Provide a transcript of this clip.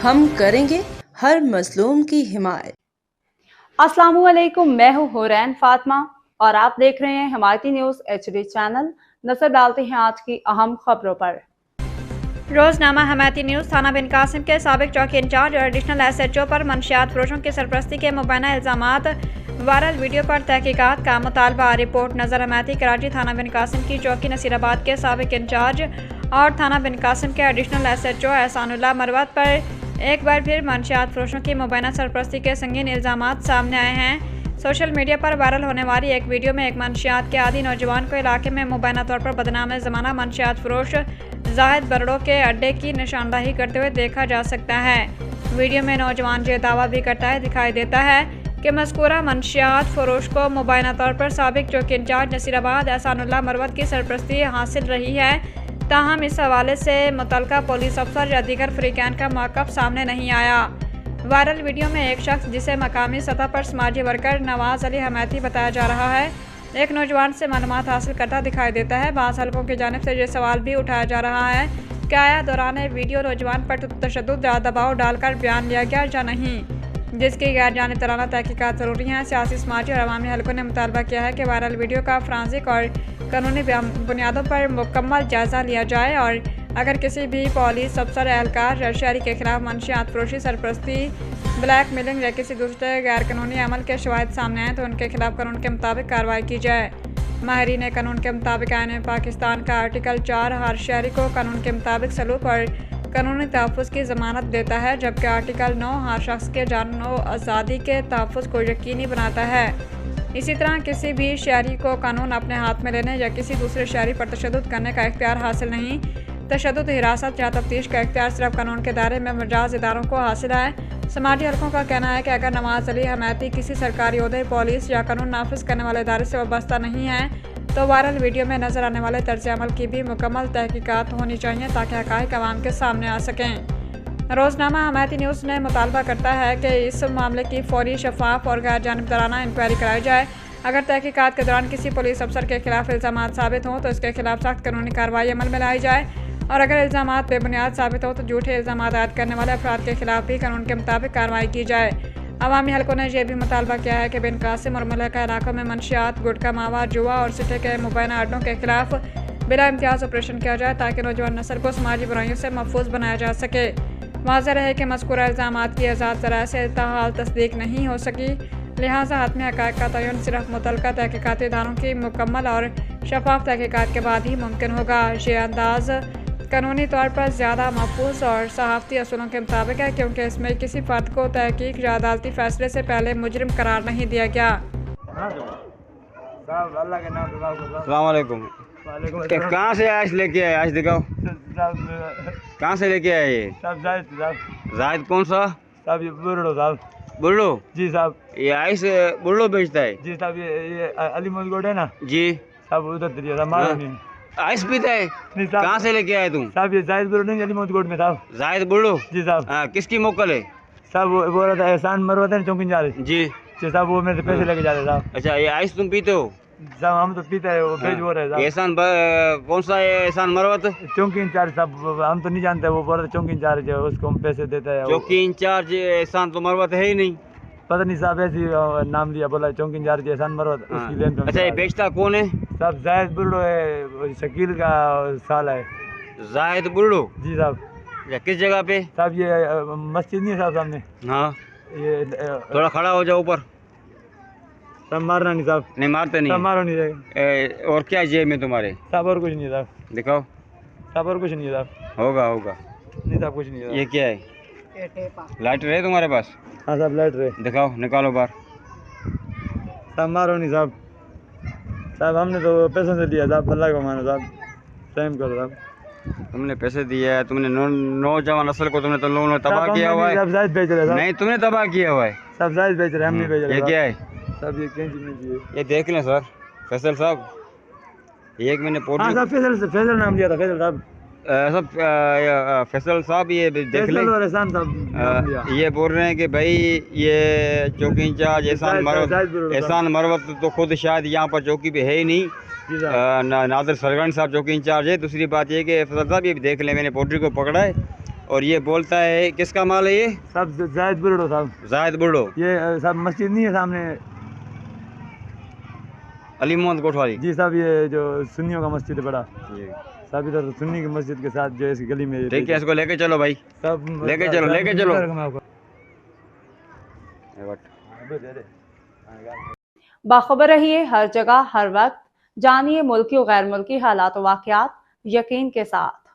हम करेंगे हर मजलूम की हिमायत। अस्सलामुअलैकुम, मैं हूँ हुरैन फातिमा और आप देख रहे हैं हिमायती न्यूज़ HD चैनल। नजर डालते हैं आज की अहम खबरों पर। रोजनामा हिमायती न्यूज़ थाना बिन कासिम के साबिक चौकी इंचार्ज और एडिशनल SHO पर मंशियात फरोशों की सरपरस्ती के मुबैना इल्जामात, वायरल वीडियो पर तहकीकात का मुतालबा। रिपोर्ट नजर हिमायती कराची थाना बिन कासिम की चौकी नसीराबाद के साबिक इंचार्ज और थाना बिन कासिम के एडिशनल SHO एहसानुल्लाह मरवत पर एक बार फिर मंशियात फरोशों की मुबैना सरपरस्ती के संगीन इल्जामात सामने आए हैं। सोशल मीडिया पर वायरल होने वाली एक वीडियो में एक मंशियात के आदी नौजवान को इलाके में मुबैना तौर पर बदनाम ज़माना मंशियात फरोश जाहिद बरड़ों के अड्डे की निशानदाही करते हुए देखा जा सकता है। वीडियो में नौजवान ये दावा भी करता है दिखाई देता है कि मज़कूरा मंशियात फरोश को मुबैना तौर पर साबिक चौकी इंचार्ज नसीराबाद एहसानुल्लाह मरवत की सरपरस्ती हासिल रही है। ताहम इस हवाले से मुतलका पुलिस अफसर या दीगर फरीकैन का मौक़िफ़ सामने नहीं आया। वायरल वीडियो में एक शख्स जिसे मकामी सतह पर समाजी वर्कर नवाज अली हमायती बताया जा रहा है, एक नौजवान से मालूमात हासिल करता दिखाई देता है। बाज़ हलकों की जानिब से ये सवाल भी उठाया जा रहा है कि आया दौरान वीडियो नौजवान पर तशद्दुद या दबाव डालकर बयान लिया गया या नहीं, जिसकी गैर जानिबदाराना तहकीकात ज़रूरी हैं। सियासी, समाजी और अवामी हलकों ने मुतालबा किया है कि वायरल वीडियो का फ्रांसिक और कानूनी बुनियादों पर मुकम्मल जायज़ा लिया जाए और अगर किसी भी पुलिस अफसर, एहलकार या शहरी के खिलाफ मंशियात फरोशी, सरपरस्ती, ब्लैक मेलिंग या किसी दूसरे गैर कानूनी अमल के शवाहिद सामने आए तो उनके खिलाफ कानून के मुताबिक कार्रवाई की जाए। माहिरीन कानून के मुताबिक आईन पाकिस्तान का आर्टिकल 4 हर शहरी को कानून के मुताबिक सलूक और कानूनी तहफ़्फ़ुज़ की ज़मानत देता है, जबकि आर्टिकल 9 हर शख्स के जान व आज़ादी के तहफ़्फ़ुज़ को यकीनी बनाता है। इसी तरह किसी भी शहरी को कानून अपने हाथ में लेने या किसी दूसरे शहरी पर तशद्दुद करने का इख्तियार हासिल नहीं। तशद्दुद, हिरासत या तफ्तीश का इख्तियार सिर्फ कानून के दायरे में मजाज इदारों को हासिल है। समाजी हलकों का कहना है कि अगर नवाज अली हमायती किसी सरकारी ओहदे, पुलिस या कानून नाफिज करने वाले इदारे से वाबस्ता नहीं है तो वायरल वीडियो में नजर आने वाले तर्ज अमल की भी मुकम्मल तहकीकात होनी चाहिए ताकि हक़ाइक़ अवाम के सामने आ सकें। रोजनामा हिमायती न्यूज़ ने मुतालबा करता है कि इस मामले की फौरी, शफाफ और गैर जानिबदाराना इंक्वायरी कराई जाए। अगर तहकीकात के दौरान किसी पुलिस अफसर के खिलाफ इल्ज़ामात साबित हों तो इसके खिलाफ सख्त कानूनी कार्रवाई अमल में लाई जाए और अगर इल्ज़ामात बेबुनियाद साबित हो तो झूठे इल्ज़ामात आयद करने वाले अफराद के खिलाफ भी कानून के मुताबिक कार्रवाई की जाए। अवामी हलकों ने यह भी मुतालबा किया है कि बिन कासिम और मुल्का इलाकों में मंशियात, गुटखा मावा, जुआ और सिटे के मुबैना अड्डों के खिलाफ बिला इम्तियाज़ ऑपरेशन किया जाए ताकि नौजवान नस्ल को समाजी बुराइयों से महफूज बनाया जा सके। वाज़ेह रहे कि मज़कूरा इल्ज़ामात की आज़ाद ज़राए से ताहाल तस्दीक नहीं हो सकी, लिहाजा हतमी हक़ाइक़ का तयन सिर्फ मुतलका तहकीकाती इदारों की मुकम्मल और शफाफ तहकीकात के बाद ही मुमकिन होगा। ये अंदाज़ कानूनी तौर पर ज़्यादा महफूज और सहाफ़ती असूलों के मुताबिक है क्योंकि इसमें किसी फ़र्द को तहकीक या अदालती फ़ैसले से पहले मुजरिम करार नहीं दिया गया। कहाँ से आज लेके आए? आज दिखाओ, कहाँ से लेके आए ये? जाहिद कौन सा? साहब ये बुर्रो साहब। बुल्लो जी साहब। ये आइस बुल्लो बेचता है? जी साहब, ये अली मोजगोड है ना जी साहब, उधर दरिया साहब मारो नहीं। आइस पीता है? नहीं साहब। कहाँ से लेके आए तुम? साहब ये जाहिद बुर्रो नहीं, अली मोजगोड में साहब। जाहिद बुल्लो? जी साहब। हाँ, किसकी मोकल है? साहब वो बोल रहा था एहसान मरवत है चौकी जा रहे जी साहब, वो मेरे से पैसे लेके जा रहे साहब। अच्छा, ये आइस तुम पीते हो? साहब हम तो पीते हैं, वो भेज बोल रहे साहब। एहसान कौन सा है? एहसान मरवत चौकी इंचार्ज साहब, हम तो नहीं जानते, वो बोल रहे चौकी इंचार्ज है, उसको हम पैसे देते हैं। चौकी इंचार्ज एहसान तो मरवत है ही नहीं। पता नहीं साहब, ऐसी नाम लिया, बोला चौकी इंचार्ज एहसान मरवत, उसकी लेन देन। अच्छा, ये बेचता कौन है? साहब जाहिद बुर्रो है, शकील का साल है। जाहिद बुल्लो? जी साहब। या किस जगह पे? साहब ये मस्जिद नहीं है साहब सामने। हाँ, ये थोड़ा खड़ा हो जाओ ऊपर। सब मारना नहीं साहब। नहीं मारते नहीं? सब मारो नहीं जाएगा। और क्या जेब में तुम्हारे? साहब और कुछ नहीं है साहब। दिखाओ। साहब और कुछ नहीं है साहब। होगा होगा। नहीं साहब, कुछ नहीं है। ये क्या है? लाइटर है तुम्हारे पास? हाँ साहब, लाइट रहे। दिखाओ, निकालो बाहर। साहब मारो नहीं साहब। साहब हमने तो पैसों से लिया साहब, अल्लाह को मानो साहब, टाइम करो साहब। तुमने पैसे दिए हैं, तुमने नौजवान नस्ल को तुमने तो लोगों ने तबाह किया हुआ है। साहब जायद बेच रहे साहब। नहीं, तुमने तबाह किया हुआ है। साहब जायद बेच रहे, हम नहीं बेच रहे। ये क्या है? साहब ये कैंची में है। ये देख लें सर, फैसल साहब, एक मैंने हाँ पोर्ट्री साहब, फैसल नाम लिया था, फैसल साहब। सब फैसल साहब ये देख लें। और एहसान साहब ये बोल रहे हैं कि भाई ये चौकी इंचार्ज एहसान मरवत तो खुद शायद यहाँ पर चौकी पे है ही नहीं, नादर सरगन साहब चौकी इंचार्ज है। दूसरी बात ये कि फैसल साहब ये देख लें, मैंने पोल्ट्री को पकड़ा है और ये बोलता है किसका माल है ये? सब जायद बुरड़ो साहब, जायद बुढ़ो, ये सब मस्जिद नहीं है सामने अली मोहम्मद कोटवाली जी साहब, ये जो सुन्नियों का मस्जिद है बड़ा, जी। सब इधर सुन्नी की मस्जिद के साथ जो इस गली में ठीक है, इसको लेके चलो भाई, सब लेके चलो, लेके चलो। बाखबर रहिए हर जगह हर वक्त, जानिए मुल्की और गैर मुल्की हालात व वाक़यात यकीन के साथ।